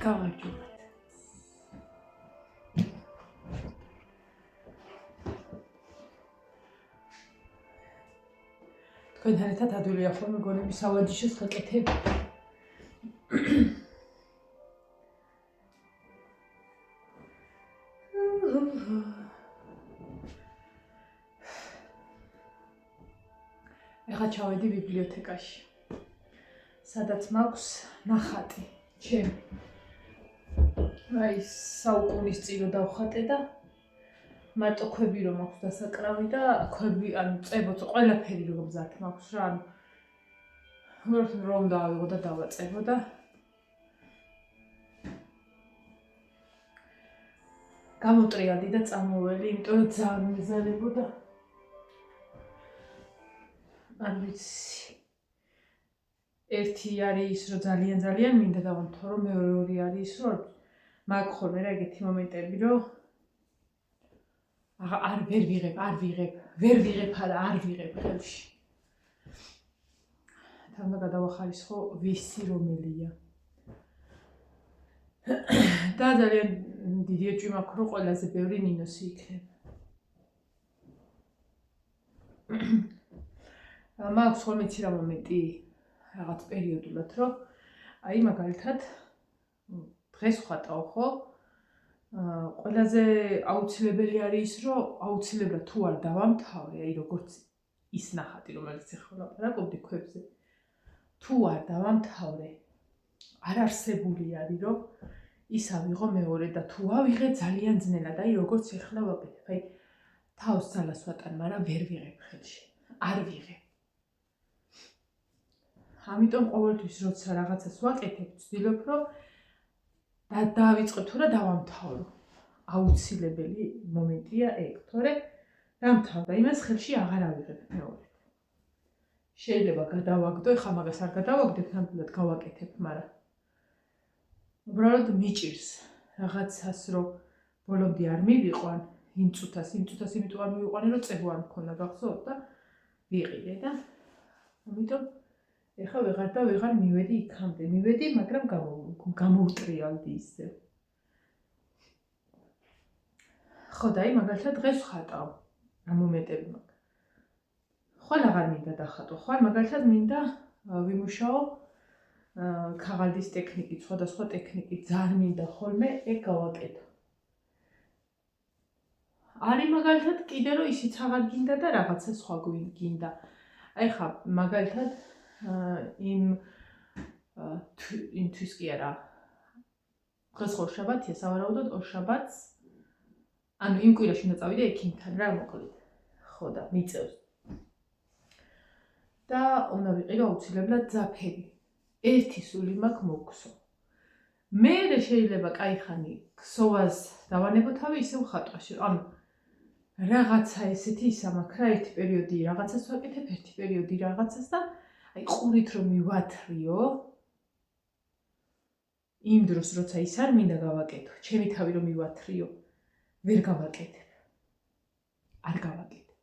გავარჯობთ. თქვენ ერთად ადვილია ხოლმე გონები სავარჯიშოს გაკეთებ. ეხლა ჩავედი ბიბლიოთეკაში. სადაც მაქვს ნახატი, ჩემი. აი საუკუნის წირო დავხატე და მარტო ქვები რომ აქვს დასაკრავი და ქვები, ანუ წებოც ყველაფერი რომ მზად მაქვს რა, ანუ რომ დავიღო და დავაწებო და გამოტრიალდი და წამოველი, იმიტომ რომ ძალიან მეზარებოდა. არ ვიცი. ერთი არის ის, რომ ძალიან მინდა დავამთავრო, რომ მეორე ორი არის ის, რომ მაქვს ხოლმე რა ეგეთი მომენტები, რომ არ ვიღებ ხელში. თან და გადავახარისხო ვისი რომელია. და ძალიან დიდი ეჭვი მაქვს, რომ ყველაზე ბევრი ნინოსი იქნება. მაქვს ხოლმე იცი რა მომენტი რაღაც პერიოდულად, რომ აი მაგალითად დღეს ვხატავ, ხო? ყველაზე აუცილებელი არის ის, რომ აუცილებლად თუ არ დავამთავრე, აი როგორც ის ნახატი, რომელიც ახლა ლაპარაკობდი ქვებზე, თუ არ დავამთავრე, არ არსებული არის, რომ ის ავიღო მეორე და თუ ავიღე ძალიან ძნელად, აი როგორც ახლა ვაკეთებ, აი თავს ძალას ვატან, მაგრამ ვერ ვიღებ ხელში, არ ვიღებ. ამიტომ ყოველთვის როცა რაღაცას ვაკეთებ, ვცდილობ, რომ დავიწყებ თუ რა დავამთავრო. აუცილებელი მომენტია ეგ, თორე დამთავრდა, იმას ხელში აღარ ავიღებ მეორე. შეიძლება გადავაგდო, ეხლა მაგას არ გადავაგდებ, ნამდვილად გავაკეთებ, მაგრამ უბრალოდ მიჭირს რაღაცას, რომ ბოლომდე არ მივიყვან, იმ წუთას იმიტომ არ მივიყვანე, რომ წებო არ მქონდა გახსოვთ და ვიყიდე და ამიტომ ეხლა ვეღარ მივედი იქამდე, მაგრამ გამოვტრიალდი ისე. ხო და აი მაგალითად დღეს ვხატავ, რა მომენტები მაქვს. ხვალ აღარ მინდა დახატო, ხვალ მაგალითად მინდა ვიმუშაო ქაღალდის ტექნიკით, სხვადასხვა ტექნიკით, ძალიან მინდა ხოლმე ეგ გავაკეთო. არის მაგალითად კიდე რომ ისიც აღარ გინდა და რაღაცა სხვა გინდა. აი ხა მაგალითად იმთვის კი არა. დღეს ორშაბათია, სავარაუდოდ ორშაბათს, ანუ იმ კვირაში უნდა წავიდე ექიმთან რა მოკლედ. ხო და მიწევს. და უნდა ვიყიდო აუცილებლად ძაფები. ერთი სული მაქვს მოგხსო. მე შეიძლება кайხანი ქსოვას დავანებოთავი ისევ ხატვაში. ანუ რაღაცა ესეთი ისამაქ რა, ერთი პერიოდი რაღაცას ვაკეთებ, ერთი პერიოდი რაღაცას და აი ყურით რომ მივათრიო იმ დროს როცა ის არ მინდა გავაკეთო, ჩემი თავი რომ მივათრიო, ვერ გავაკეთებ. არ გავაკეთებ.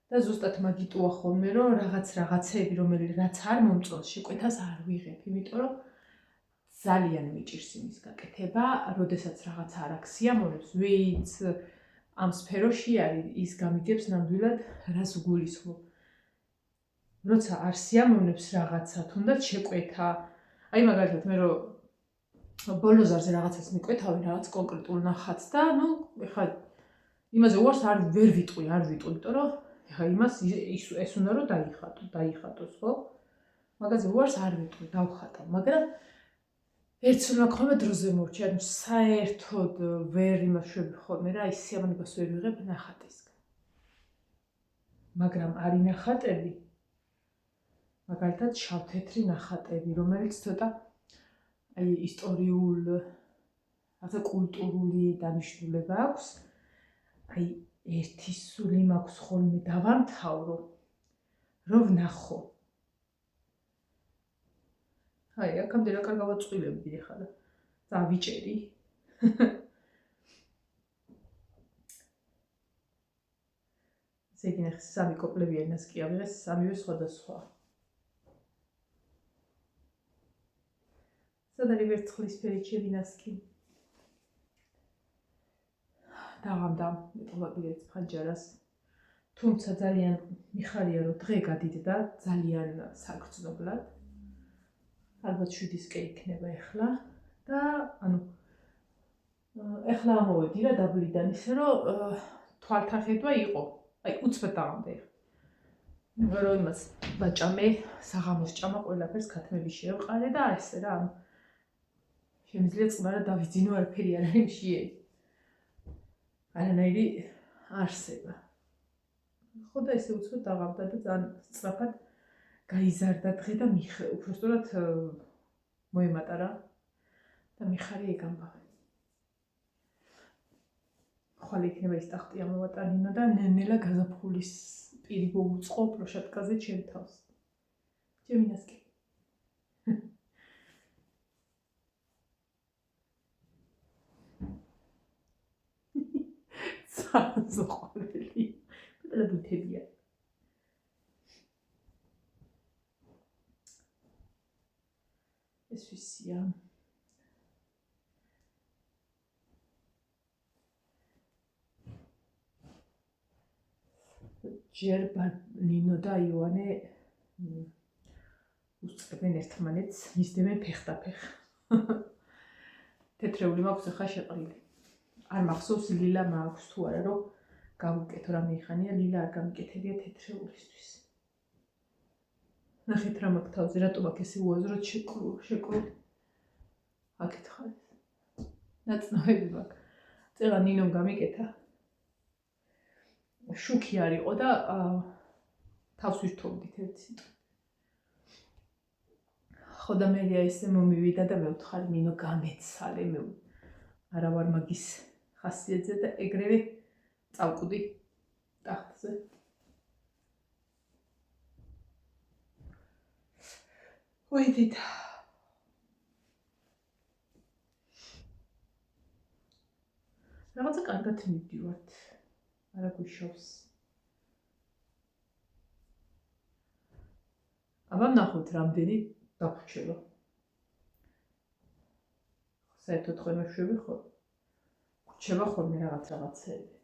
და ზუსტად მაგიტოა ხოლმე რომ რაღაცეები რომელიც არ მომწონს, შეკვეთას არ ვიღებ, იმიტომ რომ ძალიან მიჭირს იმის გაკეთება, როდესაც რაღაცა არ აქვს სიამოვნებს, ვინც ამ სფეროში არის, ის გამიგებს ნამდვილად რას გულისხმობ. როცა არ სიამოვნებს რაღაცა, თუნდაც შეკვეთა, აი მაგალითად მე რომ ბოლოზარზე რაღაცას მიკვეთავი, რაღაც კონკრეტულ ნახატს და ნუ ეხლა იმაზე უარს ვერ ვიტყვი, იმიტომ რომ ეხლა იმას ეს უნდა რომ დაიხატოს, ხო? მაგაზე უარს არ ვიტყვი, დავხატავ, მაგრამ ერთს უნდა ხოლმე დროზე მოვჭი, ანუ საერთოდ ვერ იმას შვები ხოლმე რა, ის სიამოვნებას ვერ ვიღებ ნახატისგან. მაგრამ არის ნახატები, მაგალითად შავთეთრი ნახატები, რომელიც ცოტა აი ისტორიულ, ასე კულტურული დანიშნულება აქვს. აი ერთი სული მაქვს ხოლმე დავამთავრო, რომ ვნახო. აი, აქამდე რა კარგავად წვილებდი ახლა და დავიჭერი. ესე იგი ნახე, სამი კოპლებიანას კი ავიღეს, სამივე სხვადასხვა. სად არის ვერცხლისფერი ჩემი ნასკი? დაღამდა მეტყობაპირეთ ფანჯარას. თუმცა ძალიან მიხარია რომ დღე გადიდდა ძალიან საგრძნობლად. ალბათ 7-ისკენ იქნება ახლა და ანუ ახლა ამოვედი რა დაბლიდან ისე რომ თვალთან ხედვა იყო. აი უცბად დაღამდა ახლა. მაგრამ იმას ვაჭამე, საღამოს ჭამა ყველაფერს ქათმები შევყარე და ესე რა ანუ შემიძლია წყნარად დავიძინო არაფერი არ არის მშიერი. არანაირი არსება. ხო და ესე უცბად დაღამდა და ძალიან სწრაფად გაიზარდა დღე და უბრალოდ მოემატა და მიხარია ეგ ამბავი. ხვალ იქნება ის ტახტი ამოვატანინო და ნელა გაზაფხულის პირი მოუწყო პროშატკაზე ჩემ თავს. ჩემი ნასკი. ზოყოლელი. პატარა ბუთებია. ეს ვისია. ჯერ ნინო და იოანე უსწრებენ ერთმანეთს, მისდევენ ფეხდაფეხ. თეთრეული მაქვს ახლა შეყრილი. არ მახსოვს ლილა მაქვს თუ არა რომ გავუკეთო რამე ხანია ლილა არ გამიკეთებია თეთრეულისთვის. ნახეთ რა მაქვს თავზე, რატომ აქ ესე უაზროდ შეკრული. აქეთ ხარ. ნაცნობები მაქვს. წელა ნინომ გამიკეთა. შუქი არისო და თავს ვირთოვდით ერთი სიტყვით. ხო და მე ესე მომივიდა და მე ვთხარი ნინო გამეცალე მე არა ვარ მაგის ხასიათზე და ეგრევე წავკვდი ტახტზე. ვიდით. რაღაცა კარგად მივდივართ. არა გუშავს. აბა ნახოთ რამდენი დაგვრჩება. საერთოდ ხო მეშვები ხო? გვჩება ხოლმე რაღაცეები.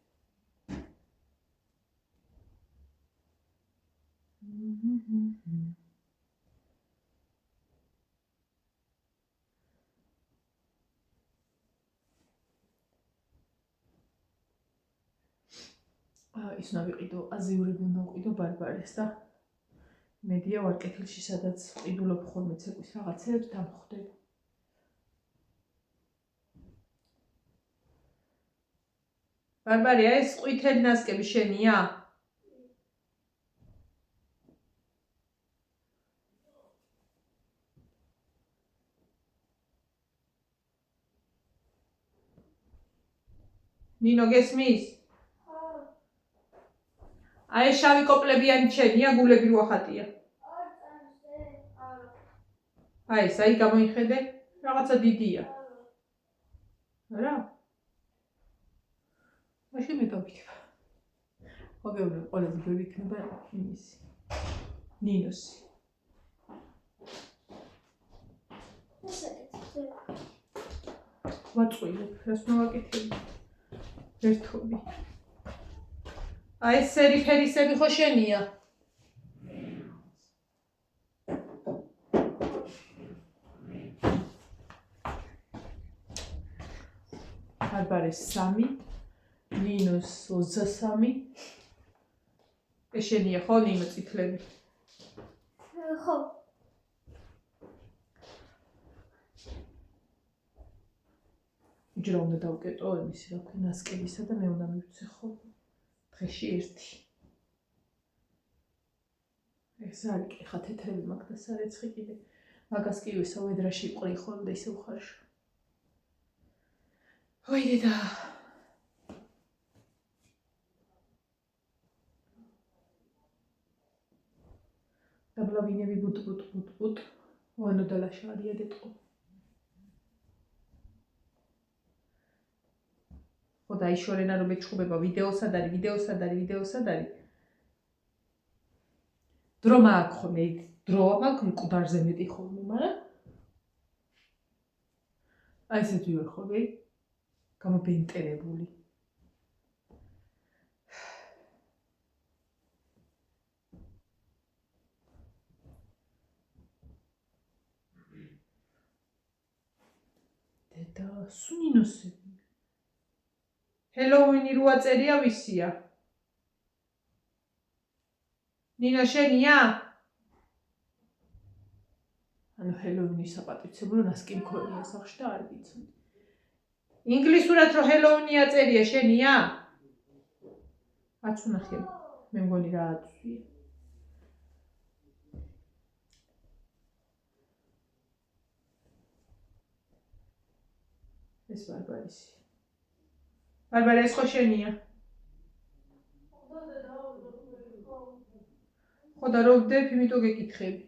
ის უნდა ვიყიდო, აზიურები უნდა ვიყიდო ბარბარეს და მედია ვარ კეთილში, სადაც ვყიდულობ ხოლმე ცეკვის რაღაცეებს და მოხდება. ბარბარია, ეს ყვითელი ნასკები შენია? ნინო გესმის? აი შავი კოპლებიანი შენია, გულები რო ახატია. აი ეს აი გამოიხედე, რაღაცა დიდია. არა? მაშინ მე დავიქნება. მოგეუბნე, ყველაზე ბევრი იქნება იმისი. ნინოსი. ვაწყვილებ, რას მოვაკეთებ? ერთობი. აი ეს სერიფერისები ხო შენია? ბარბარეს 3, ნინოს 23. ეს შენია ხო ნინო წითლები? ხო. ჯერ უნდა დავკეტო იმისი რა ქვია ნასკებისა და მე უნდა მივცე ხო დღეში 1. ეს არის ხა თეთრები მაქვს და სარეცხი კიდე. მაგას კი ვესა ვედრაში ვყრი ხოლმე და ისე ვხარშო. ვაი და დაბლავინები ბუტ. ვანო დალაშარია დეტყო. ხო დაიშორენა რომ მეჩხუბება ვიდეოსად არის. დრო მაქვს ხოლმე, დრო მაქვს მკვდარზე მეტი ხოლმე, მაგრამ აი ესეთი ვარ ხოლმე, გამობენტერებული. დედა, სუნინოსები. ჰელოუინი რო აწერია ვისია? ნინა შენია? ანუ ჰელოუინის საპატივცემულო ნასკი მქონია სახში და არ ვიცოდი. ინგლისურად რო ჰელოუინი აწერია შენია? არც უნახე, მე მგონი რა აწვია. ეს ბარბარისი. ბარბარა ეს ხო შენია? ხო და რო ვდებ, იმიტომ გეკითხები.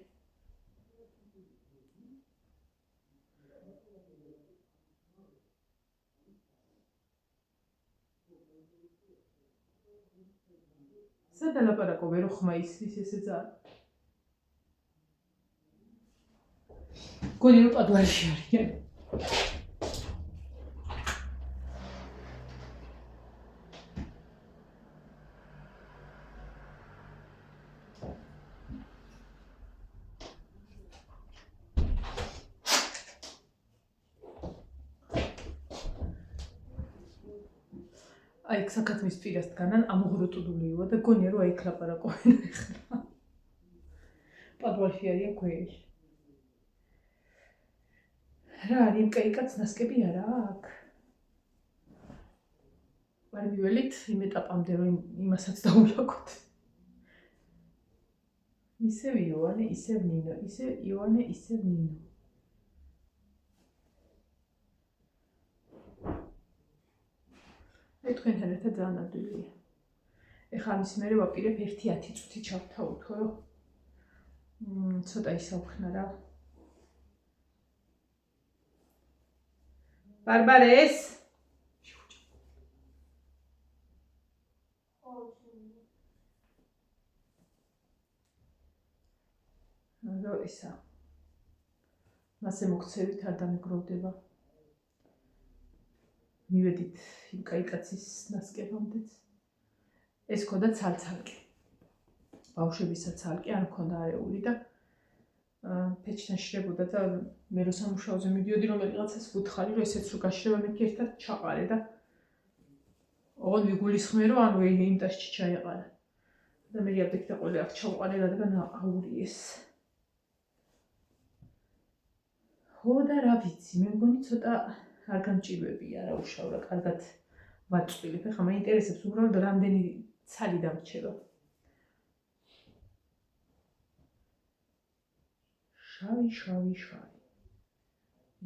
სადა ლაპარაკო ვერ ხმა ისის ესე ძალიან. გონი რომ პადვარში არიან. აი საქართველოს პირას დგანან ამოღრუტულია და გონია რომ აი იქ ლაპარაკობენ ახლა. პადვარში არიან ქვეშ. რა არის იმ კაიკაც ნასკები არა აქ? არ მიველით იმ ეტაპამდე რომ იმასაც დაულაგოთ. ისევ იოანე, ისევ ნინო, ისევ იოანე, ისევ ნინო. თქვენთან ერთად ძალიან ადვილია. ეხლა ამის მერე ვაპირებ 1-10 წუთი ჩავთავოთ, ხო? ცოტა ისაუქნა რა. ბარბარეს? რა ისა? მასე მოქცევით არ დამეგროვდება. მივედით იმ კაიკაცის ნასკებამდეც. ეს ქონდა ცალცალკე. ბავშვებისა ცალკე არ მქონდა არეული და პეჩთან შრებოდა და მე რო სამუშაოზე მიდიოდი რომელიღაცას ვუთხარი რომ ესეც რო გაშრება მე ერთად ჩაყარე და ოღონდ ვიგულისხმე რომ ანუ იმ ტაშში ჩაეყარა. და მე იადექ და ყოლე აქ ჩავყარე რადგან აურიეს. ხო და რა ვიცი, მე მგონი ცოტა არ გამჭირვებია რა უშავრა, კარგად ვაწვილებ. ეხლა მაინტერესებს უბრალოდ რამდენი ცალი დამრჩება. შავი, შავი, შავი.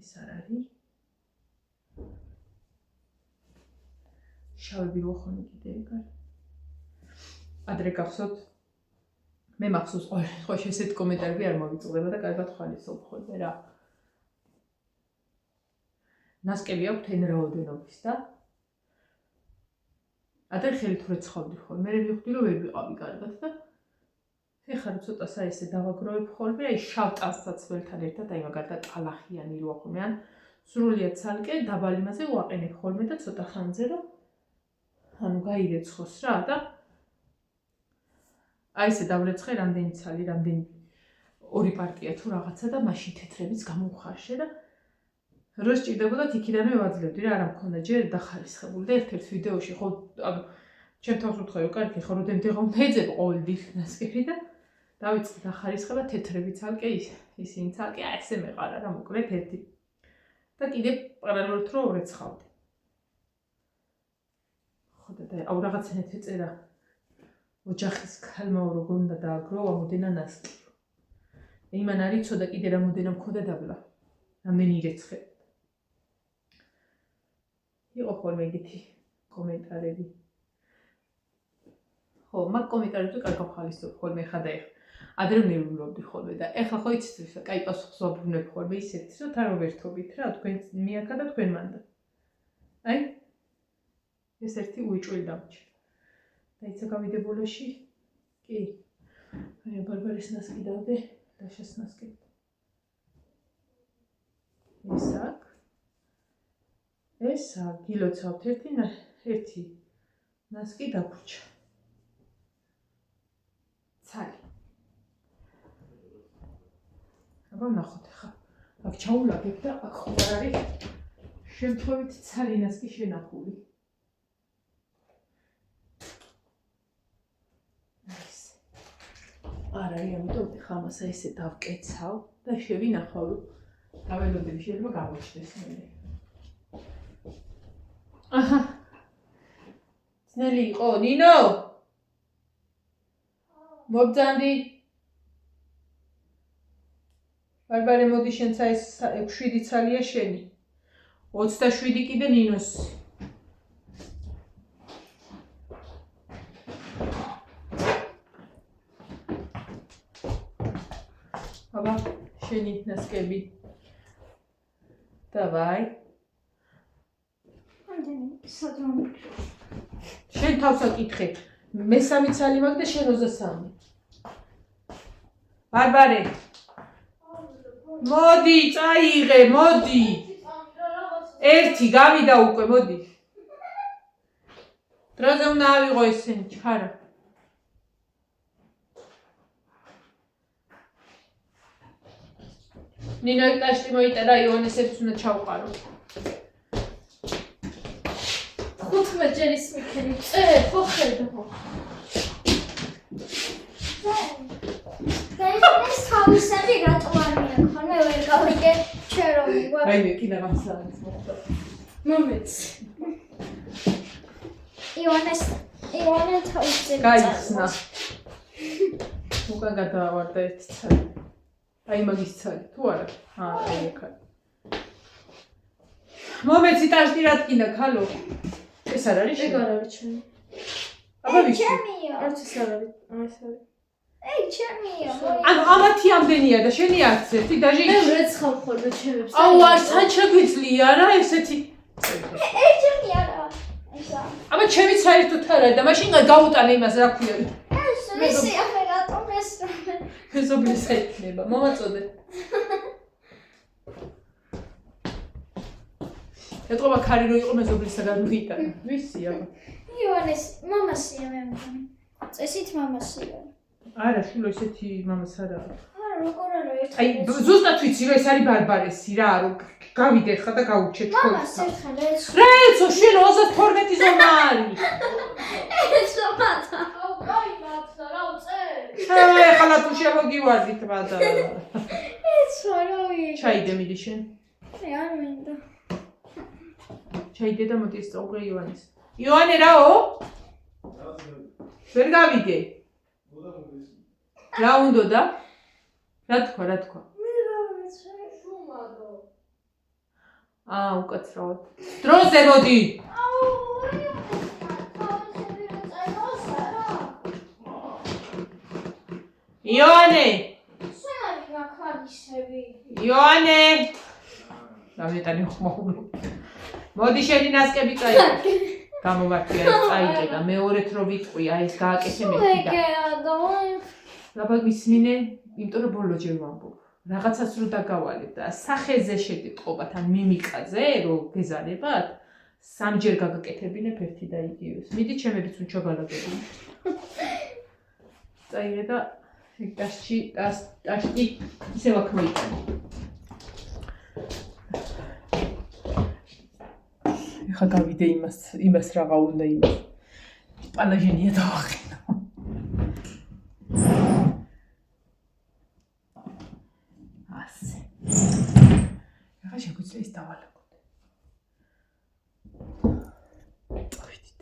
ეს არ არის. შავები რო ხონი კიდე ეგ არის. ადრე გახსოვთ, მე მახსოვს ხო ესეთ კომენტარები არ მოვიწუხდება და კარგად ხალისობ ხოლმე რა. ნასკები აქვთ εν რაოდენობის და ადრე ხელით რო ეცხოვდი ხოლმე, მე ვიხდი რომ ვერ ვიყავი კარგად და ეხლა ცოტა საესე დავაგროვებ ხოლმე, აი შავ ტანსაც ველთან ერთად, აი მაგალითად ტალახიანი რო ხოლმე, ან სრულიად ცალკე დაბალი მასე ვაყენებ ხოლმე და ცოტა ხანზე რომ ანუ გაირეცხოს რა და აი ესე დავრეცხე რამდენი ცალი, რამდენი ორი პარტია თუ რაღაცა და მაშინ თეთრებიც გამოვხარშე და რო სჭირდებოდათ იქიდანვე ვაძლევდი რა, არა მქონდა ჯერ დახარისხებული და ერთ-ერთ ვიდეოში ხო ანუ ჩემ თავს ვუთხარი რომ კარგი ხო როდემდე მეძებ ყოველთვის ნასკები და დავიწყე დახარისხება თეთრები ცალკე ისინი ცალკე აი ესე მეყარა რა მოკლედ ერთი და კიდე პარალელურად რო ვეცხავდი. ხო და აუ რაღაცნაირად ეწერა ოჯახის ქალმაო რო გონდა დააგროვა მოდენა ნასკი. იმან არ იცოდა კიდე რამოდენა მქონდა დაბლა. რამდენი ირეცხე. იყო ხოლმე ეგეთი კომენტარები. ხო, მაგ კომენტარებზე კარგად ხალისობ ხოლმე ხა და ეხლა. ადრე მივულობდი ხოლმე და ეხლა ხო იცით, კაი პასუხს ვაბრუნებ ხოლმე ისეთი, რომ თან ვერთობით რა, თქვენ მიაქა და თქვენ მანდა. აი ეს ერთი უიჭველი დამჭი. დაიცა გავიდე ბოლოში. კი. აი ბარბარის ნასკი დავდე, დაშას ნასკი. ეს აქ. ესა გილოცავთ ერთი ნასკი დაგვრჩა. ცალი. აბა ნახოთ ახლა. აქ ჩაულაგებ და აქ ხო არ არის შემთხვევით ცალი ნასკი შენახული. არა, ამიტომ ხა მასა ესე დავკეცავ და შევინახავ, რომ დაველოდები შეიძლება გამოჩნდეს მე. აჰა. ძნელი იყო, ნინო? მობძანდი. ბარბარე, მოდი შენცა ეს 7 ცალია შენი. 27 კიდე ნინოს. აბა, შენი ნასკები. დავაი. შენ თავს აკითხე. მე-3 ცალი მაქვს და შენ 23. ბარბარე. მოდი, წაიღე, მოდი. ერთი გავიდა უკვე, მოდი. დროზე უნდა ავიღო ესენი, ჩქარა. ნინო ეკტაშტი მოიტარა, იონესებს უნდა ჩავყარო. 15 ჯერის მიქენი, ხო ხედავ. ეს თავისები რატო არ მიაქონ? მე ვერ გავიგე, ჩვენ რომ ვიყავ. აი მე კიდე მასალაც მოხდა. მომეც. იონე თავისები. გაიხსნა. უკან გადაავარდა ერთი ცალი. აი მაგის ცალი, თუ არა? აი ეკა. მომეცი ტაშტი რა თქინდა, ხალო? ეს არ არის? ეგ არ არის ჩემი. აბა ვიცი. ჩემია. არც ეს არ არის, ეს არის. ეი, ჩემია. ანუ ამათი ამდენია და შენი არც ერთი დაჟე. მე რეცხავ ხოლმე ჩემებს. აუ არც ან შეგვიძლია რა ესეთი. ეი, ჩემია რა. ესა. აბა ჩემი საერთოდ არა და მაშინ გავუტანე იმას რა ქვია. ეს ვისი ახლა რატომ ეს მეზობლის საიქნება, მომაწოდე. ეტყობა ქარი რო იყო მეზობლისაგან ვიტანა. ვისი აბა? იონეს მამასია მე მგონი. წესით მამასია. არა, შილო ესეთი მამას არა. არა, როგორ არა ერთ. აი, ზუსტად ვიცი რომ ეს არის ბარბარესი რა, რომ გავიდე ხა და გაუჩე თქვენ. მამას ერთხელ ეს. რეცო, შენ 32 ზომა არის. ეს მომათა. აუ, კაი მათლა, რა უწე? ხალა თუ შემოგივარდით მადა. ეს ვარავი. ჩაიდე მიდი შენ. მე არ მინდა. ჩაიდე და მოდი ეს წაუღე ივანეს. ივანე რაო? ვერ გავიდე. რა უნდა და? რა თქვა? მე რა ვიცი. შუმადო. უკაცრავად. დროზე მოდი. აუ, თავისები რა წაიღოსა რა. ივანე! სულარი მაგალისები. ივანე! დამეტანი ხმაურო. მოდი შენი ნასკები წაიღე. გამოვარდია ეს წაიღე და მეორეთ რო ვიტყვი, აი ეს გააკეთე მეთქი და. აბა მისმინე, იმიტომ რომ ბოლო ჯერ ვამბობ. რაღაცას რო დაგავალებ და სახეზე შეგიტყობათ ან მიმიკაზე რო გეზარებათ, სამჯერ გაგაკეთებინებ ერთი და იგივეს. მიდი ჩემებიც უნდა ჩაგალაგებინე. წაიღე და ტაშტი ისევ აქ მოიტანე. ეხა გავიდე იმას რაღა უნდა იმას. პალაჟენია დავახინო. ასე. ეხა შეგვიძლია ის დავალაგოთ. წავიდით.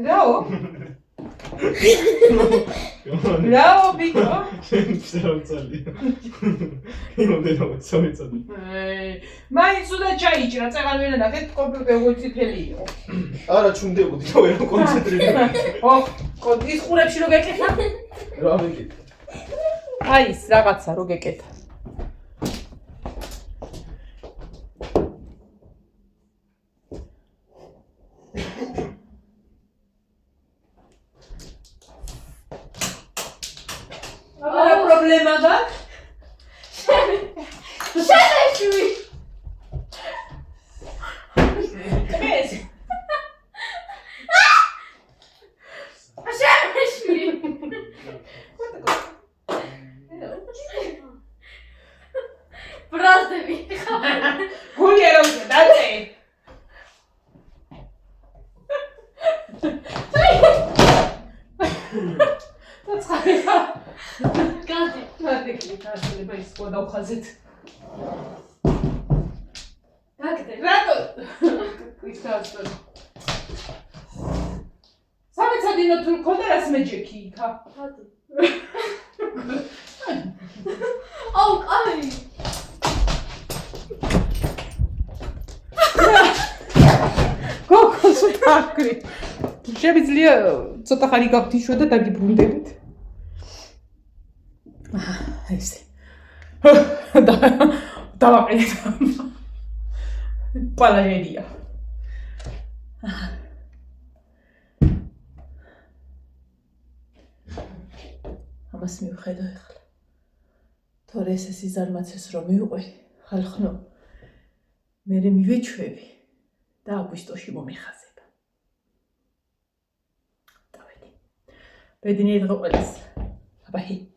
რაო? რაო ბიჭო? შევწალია. იმოდენა მოწავიწადი. მაინც უნდა ჩაიჭრა, წაღარ ვერ ნახეთ, კომპიუტერი უციფელი იყო. არა, ჩუნდებოდი და ვერ კონცენტრირებდი. ხო, ის ყურებში რო გეკეთა? რა ვიკეთე? აი ის რაღაცა რო გეკეთა. შვი. ეს შვი. ბრაზდები. გული არ უნდა დაწე. და ცხადია. გადი. მარტიქი გასულება ის ყო დავხაზეთ. გაგდე. რატო? ის გასულ. სამეცადინო თუ მქონდა რას მეჯექი იქა? გადი. აუ, კაი. გოგოს ვთქვი. შეიძლება ცოტა ხანი გავთიშო და დაგიბრუნდებით. ესე. დავაყენეთ. პალაჟერია. ამას მივხედო ახლა. თორე ეს სიზარმაცეს რომ მივყვი, ხალხნო. მე მივეჩვევი და აგვისტოში მომიხაზება. დავედი. ბედნიერი დღე ყველას. აბაჰი.